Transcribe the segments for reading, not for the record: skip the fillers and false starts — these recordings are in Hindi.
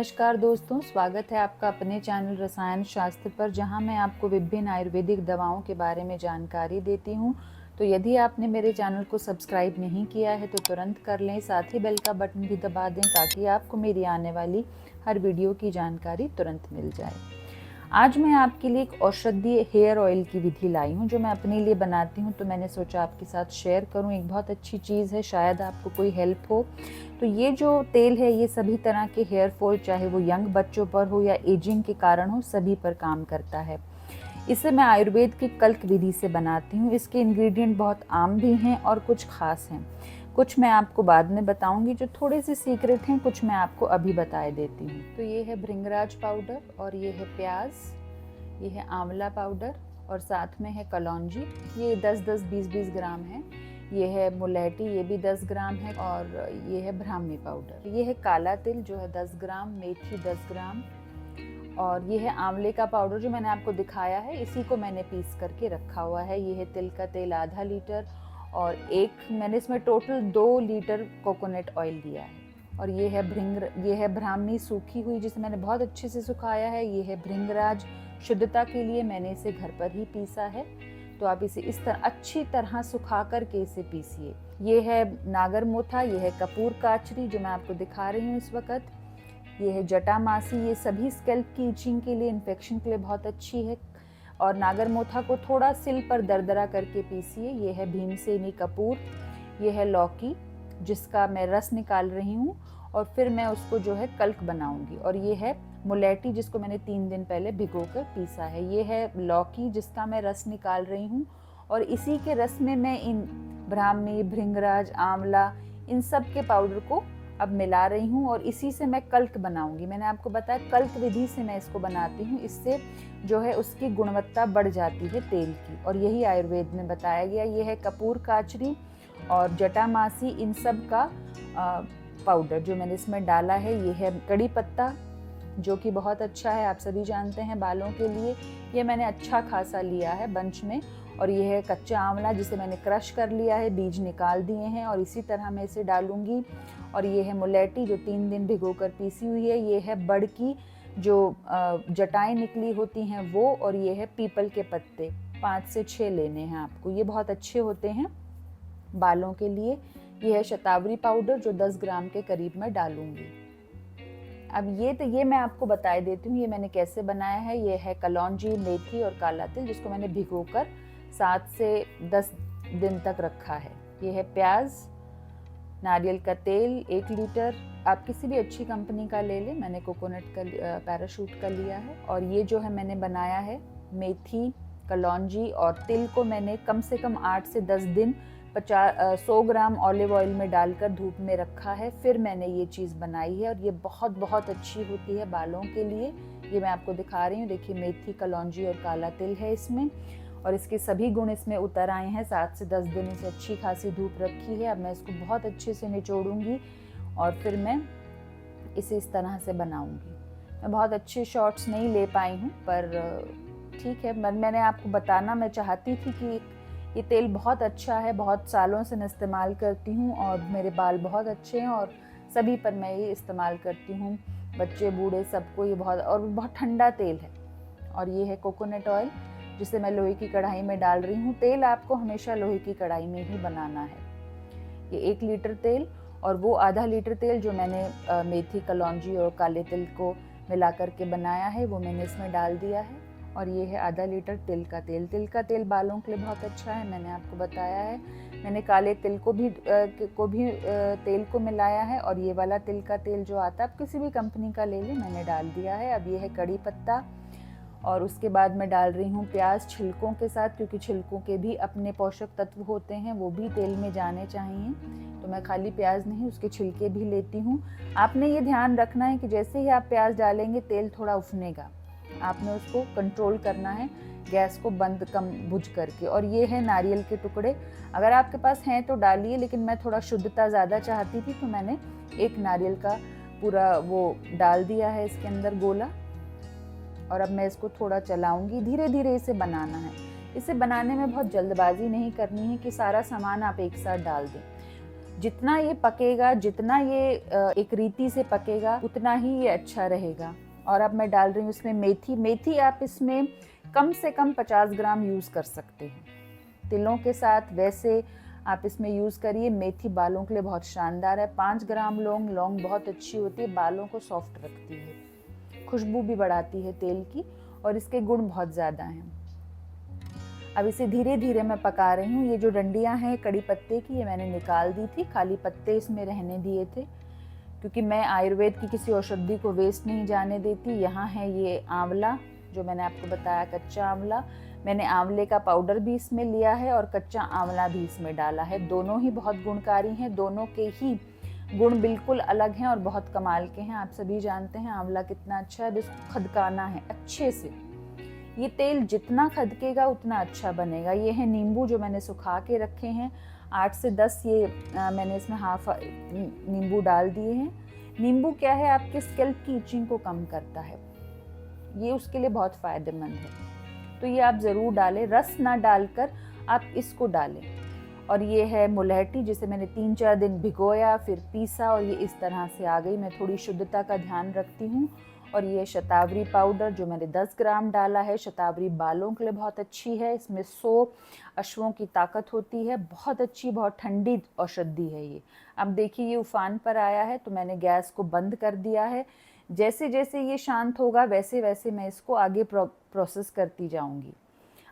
नमस्कार दोस्तों, स्वागत है आपका अपने चैनल रसायन शास्त्र पर, जहां मैं आपको विभिन्न आयुर्वेदिक दवाओं के बारे में जानकारी देती हूं। तो यदि आपने मेरे चैनल को सब्सक्राइब नहीं किया है तो तुरंत कर लें, साथ ही बेल का बटन भी दबा दें ताकि आपको मेरी आने वाली हर वीडियो की जानकारी तुरंत मिल जाए। आज मैं आपके लिए एक औषधीय हेयर ऑयल की विधि लाई हूँ जो मैं अपने लिए बनाती हूँ, तो मैंने सोचा आपके साथ शेयर करूँ। एक बहुत अच्छी चीज़ है, शायद आपको कोई हेल्प हो। तो ये जो तेल है ये सभी तरह के हेयर फॉल, चाहे वो यंग बच्चों पर हो या एजिंग के कारण हो, सभी पर काम करता है। इसे मैं आयुर्वेद की कल्क विधि से बनाती हूँ। इसके इंग्रेडिएंट बहुत आम भी हैं और कुछ खास हैं। कुछ मैं आपको बाद में बताऊंगी, जो थोड़े से सीक्रेट हैं, कुछ मैं आपको अभी बता देती हूँ। तो ये है भृंगराज पाउडर, और ये है प्याज, ये है आंवला पाउडर, और साथ में है कलौंजी, ये 10-10, 20-20 ग्राम है। ये है मुलेठी, ये भी 10 ग्राम है, और ये है ब्राह्मी पाउडर। ये है काला तिल जो है 10 ग्राम, मेथी 10 ग्राम, और ये है आंवले का पाउडर जो मैंने आपको दिखाया है, इसी को मैंने पीस करके रखा हुआ है। ये है तिल का तेल आधा लीटर, और मैंने इसमें टोटल 2 लीटर कोकोनट ऑयल दिया है। और ये है ब्राह्मी सूखी हुई, जिसे मैंने बहुत अच्छे से सुखाया है। ये है भृंगराज, शुद्धता के लिए मैंने इसे घर पर ही पीसा है। तो आप इसे इस तरह अच्छी तरह सुखा करके इसे पीसिए। ये है नागर मोथा, ये है कपूर काचरी जो मैं आपको दिखा रही हूँ इस वक्त, ये है जटामासी, ये सभी स्कैल्प की इचिंग के लिए, इन्फेक्शन के लिए बहुत अच्छी है। और नागर मोथा को थोड़ा सिल पर दरदरा करके पीसिए। ये है भीमसेनी कपूर, ये है लौकी जिसका मैं रस निकाल रही हूँ और फिर मैं उसको जो है कल्क बनाऊंगी। और ये है मुलेठी जिसको मैंने 3 दिन पहले भिगोकर पीसा है। ये है लौकी जिसका मैं रस निकाल रही हूँ, और इसी के रस में मैं इन ब्राह्मी, भृंगराज, आंवला, इन सब के पाउडर को अब मिला रही हूँ, और इसी से मैं कल्क बनाऊंगी। मैंने आपको बताया कल्क विधि से मैं इसको बनाती हूँ, इससे जो है उसकी गुणवत्ता बढ़ जाती है तेल की, और यही आयुर्वेद में बताया गया। ये है कपूर काचरी और जटामासी, इन सब का पाउडर जो मैंने इसमें डाला है। ये है कड़ी पत्ता जो कि बहुत अच्छा है, आप सभी जानते हैं, बालों के लिए। ये मैंने अच्छा खासा लिया है बंच में। और ये है कच्चा आंवला जिसे मैंने क्रश कर लिया है, बीज निकाल दिए हैं, और इसी तरह मैं इसे डालूंगी। और ये है मुलेठी जो 3 दिन भिगोकर पीसी हुई है। ये है बड़ की जो जटाएं निकली होती हैं वो, और ये है पीपल के पत्ते, 5 से 6 लेने हैं आपको, ये बहुत अच्छे होते हैं बालों के लिए। ये है शतावरी पाउडर जो 10 ग्राम के करीब मैं डालूंगी। अब ये मैं आपको बता देती हूँ ये मैंने कैसे बनाया है। ये है कलौंजी, मेथी और काला तिल जिसको मैंने भिगोकर 7 से 10 दिन तक रखा है। ये है प्याज, नारियल का तेल 1 लीटर, आप किसी भी अच्छी कंपनी का ले लें, मैंने कोकोनट का पैराशूट का लिया है। और ये जो है मैंने बनाया है मेथी, कलौंजी और तिल को मैंने कम से कम 8 से 10 दिन 100 ग्राम ऑलिव ऑयल में डालकर धूप में रखा है, फिर मैंने ये चीज़ बनाई है। और ये बहुत बहुत अच्छी होती है बालों के लिए। ये मैं आपको दिखा रही हूँ, देखिए मेथी, कलौंजी और काला तिल है इसमें, और इसके सभी गुण इसमें उतर आए हैं। 7 से 10 दिन इसे अच्छी खासी धूप रखी है। अब मैं इसको बहुत अच्छे से निचोड़ूंगी और फिर मैं इसे इस तरह से बनाऊंगी। मैं बहुत अच्छे शॉट्स नहीं ले पाई हूँ, पर ठीक है, मैंने आपको बताना मैं चाहती थी कि ये तेल बहुत अच्छा है, बहुत सालों से मैं इस्तेमाल करती हूँ और मेरे बाल बहुत अच्छे हैं, और सभी पर मैं ये इस्तेमाल करती हूँ, बच्चे बूढ़े सबको ये बहुत ठंडा तेल है। और ये है कोकोनट ऑयल जिसे मैं लोहे की कढ़ाई में डाल रही हूँ। तेल आपको हमेशा लोहे की कढ़ाई में ही बनाना है। ये 1 लीटर तेल, और वो आधा लीटर तेल जो मैंने मेथी, कलौंजी और काले तिल को मिला करके बनाया है वो मैंने इसमें डाल दिया है। और ये है आधा लीटर तिल का तेल। तिल का तेल बालों के लिए बहुत अच्छा है, मैंने आपको बताया है। मैंने काले तिल को भी तेल को मिलाया है, और ये वाला तिल का तेल जो आता है आप किसी भी कंपनी का ले लें, मैंने डाल दिया है। अब ये है कड़ी पत्ता, और उसके बाद मैं डाल रही हूँ प्याज छिलकों के साथ, क्योंकि छिलकों के भी अपने पोषक तत्व होते हैं, वो भी तेल में जाने चाहिए। तो मैं खाली प्याज नहीं, उसके छिलके भी लेती हूँ। आपने ये ध्यान रखना है कि जैसे ही आप प्याज डालेंगे तेल थोड़ा उफनेगा, आपने उसको कंट्रोल करना है, गैस को बंद कम बुझ करके। और ये है नारियल के टुकड़े, अगर आपके पास हैं तो डालिए, लेकिन मैं थोड़ा शुद्धता ज़्यादा चाहती थी तो मैंने 1 नारियल का पूरा वो डाल दिया है इसके अंदर गोला। और अब मैं इसको थोड़ा चलाऊंगी, धीरे धीरे इसे बनाना है। इसे बनाने में बहुत जल्दबाजी नहीं करनी है कि सारा सामान आप एक साथ डाल दें। जितना ये पकेगा, जितना ये एक रीति से पकेगा, उतना ही ये अच्छा रहेगा। और अब मैं डाल रही हूँ इसमें मेथी। मेथी आप इसमें कम से कम 50 ग्राम यूज़ कर सकते हैं तिलों के साथ। वैसे आप इसमें यूज़ करिए। मेथी बालों के लिए बहुत शानदार है। 5 ग्राम लौंग। लौंग बहुत अच्छी होती है, बालों को सॉफ्ट रखती है, खुशबू भी बढ़ाती है तेल की, और इसके गुण बहुत ज़्यादा हैं। अब इसे धीरे धीरे मैं पका रही हूँ। ये जो डंडियाँ हैं कड़ी पत्ते की, ये मैंने निकाल दी थी, खाली पत्ते इसमें रहने दिए थे, क्योंकि मैं आयुर्वेद की किसी औषधि को वेस्ट नहीं जाने देती। यहाँ है ये आंवला, जो मैंने आपको बताया, कच्चा आंवला। मैंने आंवले का पाउडर भी इसमें लिया है और कच्चा आंवला भी इसमें डाला है। दोनों ही बहुत गुणकारी हैं, दोनों के ही गुण बिल्कुल अलग हैं और बहुत कमाल के हैं। आप सभी जानते हैं आंवला कितना अच्छा है। इसको खदकाना है अच्छे से। ये तेल जितना खदकेगा उतना अच्छा बनेगा। ये है नींबू जो मैंने सुखा के रखे हैं, 8 से 10 ये मैंने इसमें हाफ नींबू डाल दिए हैं। नींबू क्या है, आपके स्कैल्प की इचिंग को कम करता है, ये उसके लिए बहुत फ़ायदेमंद है। तो ये आप ज़रूर डालें, रस ना डालकर आप इसको डालें। और ये है मुलहटी, जिसे मैंने 3-4 दिन भिगोया, फिर पीसा और ये इस तरह से आ गई। मैं थोड़ी शुद्धता का ध्यान रखती हूँ। और ये शतावरी पाउडर जो मैंने 10 ग्राम डाला है। शतावरी बालों के लिए बहुत अच्छी है, इसमें 100 अश्वों की ताकत होती है, बहुत अच्छी, बहुत ठंडी औषधि है ये। अब देखिए ये उफान पर आया है, तो मैंने गैस को बंद कर दिया है। जैसे जैसे ये शांत होगा वैसे वैसे मैं इसको आगे प्रोसेस करती जाऊंगी।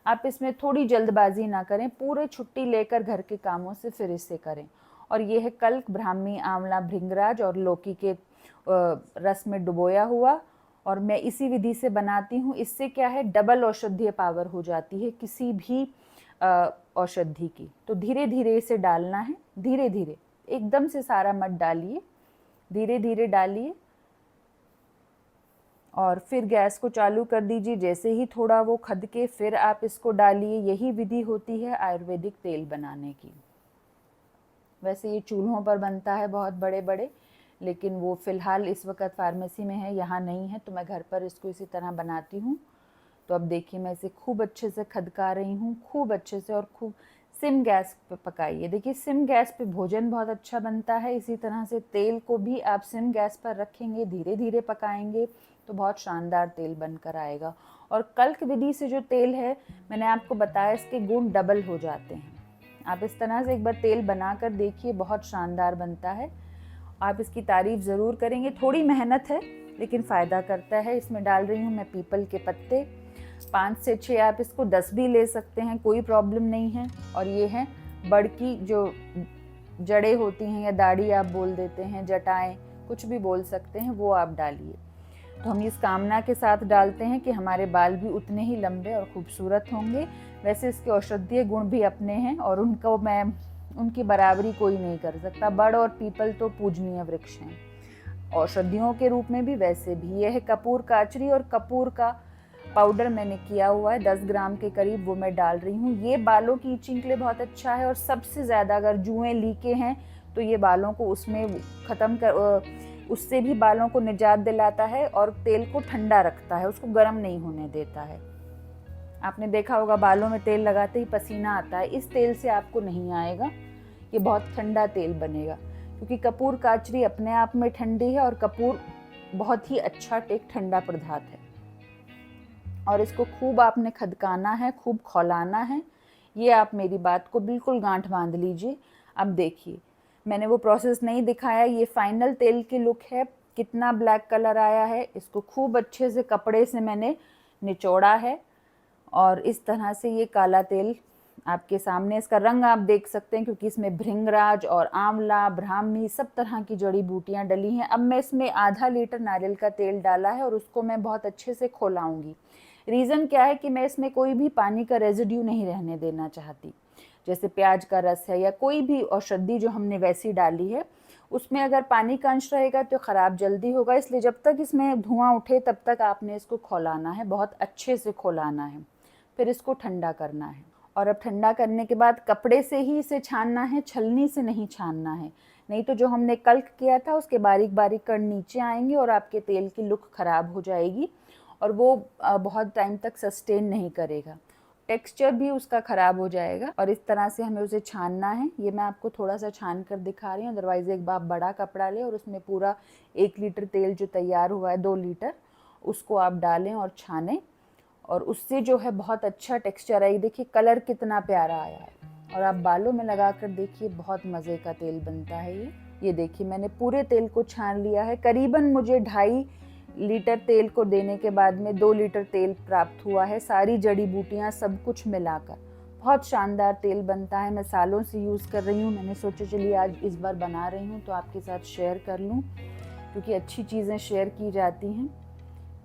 आप इसमें थोड़ी जल्दबाजी ना करें, पूरे छुट्टी लेकर घर के कामों से फिर इसे करें। और ये है कल्क, ब्राह्मी, आंवला, भृंगराज और लौकी के रस में डुबोया हुआ। और मैं इसी विधि से बनाती हूँ। इससे क्या है, डबल औषधीय पावर हो जाती है किसी भी औषधि की। तो धीरे धीरे इसे डालना है, धीरे धीरे, एकदम से सारा मत डालिए, धीरे धीरे डालिए। और फिर गैस को चालू कर दीजिए। जैसे ही थोड़ा वो खदके फिर आप इसको डालिए। यही विधि होती है आयुर्वेदिक तेल बनाने की। वैसे ये चूल्हों पर बनता है बहुत बड़े बड़े, लेकिन वो फ़िलहाल इस वक्त फार्मेसी में है, यहाँ नहीं है, तो मैं घर पर इसको इसी तरह बनाती हूँ। तो अब देखिए मैं इसे खूब अच्छे से खदका रही हूँ, खूब अच्छे से, और खूब सिम गैस पे पकाइए। देखिए सिम गैस पे भोजन बहुत अच्छा बनता है। इसी तरह से तेल को भी आप सिम गैस पर रखेंगे, धीरे धीरे पकाएंगे, तो बहुत शानदार तेल बनकर आएगा। और कल्क विधि से जो तेल है, मैंने आपको बताया, इसके गुण डबल हो जाते हैं। आप इस तरह से एक बार तेल बना कर देखिए, बहुत शानदार बनता है। आप इसकी तारीफ़ ज़रूर करेंगे। थोड़ी मेहनत है लेकिन फ़ायदा करता है। इसमें डाल रही हूँ मैं पीपल के पत्ते, 5 से 6, आप इसको 10 भी ले सकते हैं, कोई प्रॉब्लम नहीं है। और ये है बड़ की जो जड़ें होती हैं, या दाढ़ी आप बोल देते हैं, जटाएं, कुछ भी बोल सकते हैं, वो आप डालिए। तो हम इस कामना के साथ डालते हैं कि हमारे बाल भी उतने ही लंबे और खूबसूरत होंगे। वैसे इसके औषधीय गुण भी अपने हैं और उनकी बराबरी कोई नहीं कर सकता। बड़ और पीपल तो पूजनीय वृक्ष हैं औषधियों के रूप में भी, वैसे भी। यह है कपूर काचरी, और कपूर का पाउडर मैंने किया हुआ है 10 ग्राम के करीब, वो मैं डाल रही हूँ। ये बालों की इचिंग के लिए बहुत अच्छा है। और सबसे ज़्यादा अगर जुएँ लीके हैं तो ये बालों को उसमें उससे भी बालों को निजात दिलाता है और तेल को ठंडा रखता है, उसको गर्म नहीं होने देता है। आपने देखा होगा बालों में तेल लगाते ही पसीना आता है, इस तेल से आपको नहीं आएगा। ये बहुत ठंडा तेल बनेगा, क्योंकि कपूर काचरी अपने आप में ठंडी है और कपूर बहुत ही अच्छा एक ठंडा पदार्थ है। और इसको खूब आपने खदकाना है, खूब खौलाना है। ये आप मेरी बात को बिल्कुल गांठ बांध लीजिए। अब देखिए मैंने वो प्रोसेस नहीं दिखाया, ये फाइनल तेल की लुक है। कितना ब्लैक कलर आया है। इसको खूब अच्छे से कपड़े से मैंने निचोड़ा है और इस तरह से ये काला तेल आपके सामने, इसका रंग आप देख सकते हैं, क्योंकि इसमें भृंगराज और आंवला, ब्राह्मी, सब तरह की जड़ी बूटियां डली हैं। अब मैं इसमें आधा लीटर नारियल का तेल डाला है और उसको मैं बहुत अच्छे से खौलाऊंगी। रीज़न क्या है कि मैं इसमें कोई भी पानी का रेजिड्यू नहीं रहने देना चाहती। जैसे प्याज का रस है या कोई भी औषधि जो हमने वैसी डाली है, उसमें अगर पानी का अंश रहेगा तो ख़राब जल्दी होगा। इसलिए जब तक इसमें धुआं उठे तब तक आपने इसको खौलाना है, बहुत अच्छे से खौलाना है। फिर इसको ठंडा करना है। और अब ठंडा करने के बाद कपड़े से ही इसे छानना है, छलनी से नहीं छानना है, नहीं तो जो हमने कल्क किया था उसके बारीक बारीक कण नीचे आएंगे और आपके तेल की लुक ख़राब हो जाएगी और वो बहुत टाइम तक सस्टेन नहीं करेगा। टेक्सचर भी उसका ख़राब हो जाएगा। और इस तरह से हमें उसे छानना है। ये मैं आपको थोड़ा सा छान कर दिखा रही हूँ, अदरवाइज़ एक बार बड़ा कपड़ा लें और उसमें पूरा 1 लीटर तेल जो तैयार हुआ है, 2 लीटर, उसको आप डालें और छानें, और उससे जो है बहुत अच्छा टेक्सचर है। देखिए कलर कितना प्यारा आया है, और आप बालों में लगा कर देखिए, बहुत मज़े का तेल बनता है ये देखिए मैंने पूरे तेल को छान लिया है। करीबन मुझे 2.5 लीटर तेल को देने के बाद में 2 लीटर तेल प्राप्त हुआ है, सारी जड़ी बूटियाँ सब कुछ मिलाकर। बहुत शानदार तेल बनता है, मैं सालों से यूज़ कर रही हूँ। मैंने सोचा चलिए आज इस बार बना रही हूँ तो आपके साथ शेयर कर लूँ, क्योंकि अच्छी चीज़ें शेयर की जाती हैं।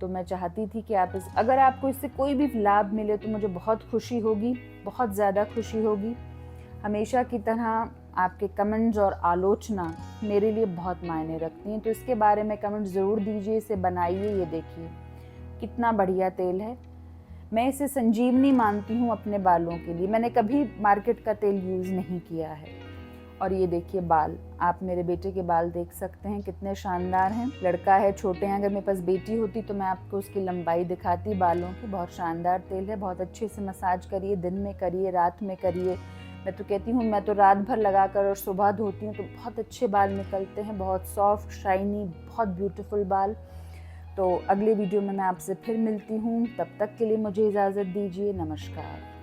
तो मैं चाहती थी कि आप अगर आपको इससे कोई भी लाभ मिले तो मुझे बहुत खुशी होगी, बहुत ज़्यादा खुशी होगी। हमेशा की तरह आपके कमेंट्स और आलोचना मेरे लिए बहुत मायने रखती हैं, तो इसके बारे में कमेंट ज़रूर दीजिए, इसे बनाइए। ये देखिए कितना बढ़िया तेल है। मैं इसे संजीवनी मानती हूँ अपने बालों के लिए। मैंने कभी मार्केट का तेल यूज़ नहीं किया है। और ये देखिए बाल, आप मेरे बेटे के बाल देख सकते हैं कितने शानदार हैं। लड़का है, छोटे हैं। अगर मेरे पास बेटी होती तो मैं आपको उसकी लंबाई दिखाती बालों की। बहुत शानदार तेल है, बहुत अच्छे से मसाज करिए, दिन में करिए, रात में करिए। मैं तो कहती हूँ, मैं तो रात भर लगाकर और सुबह धोती हूँ तो बहुत अच्छे बाल निकलते हैं, बहुत सॉफ्ट, शाइनी, बहुत ब्यूटीफुल बाल। तो अगले वीडियो में मैं आपसे फिर मिलती हूँ, तब तक के लिए मुझे इजाज़त दीजिए। नमस्कार।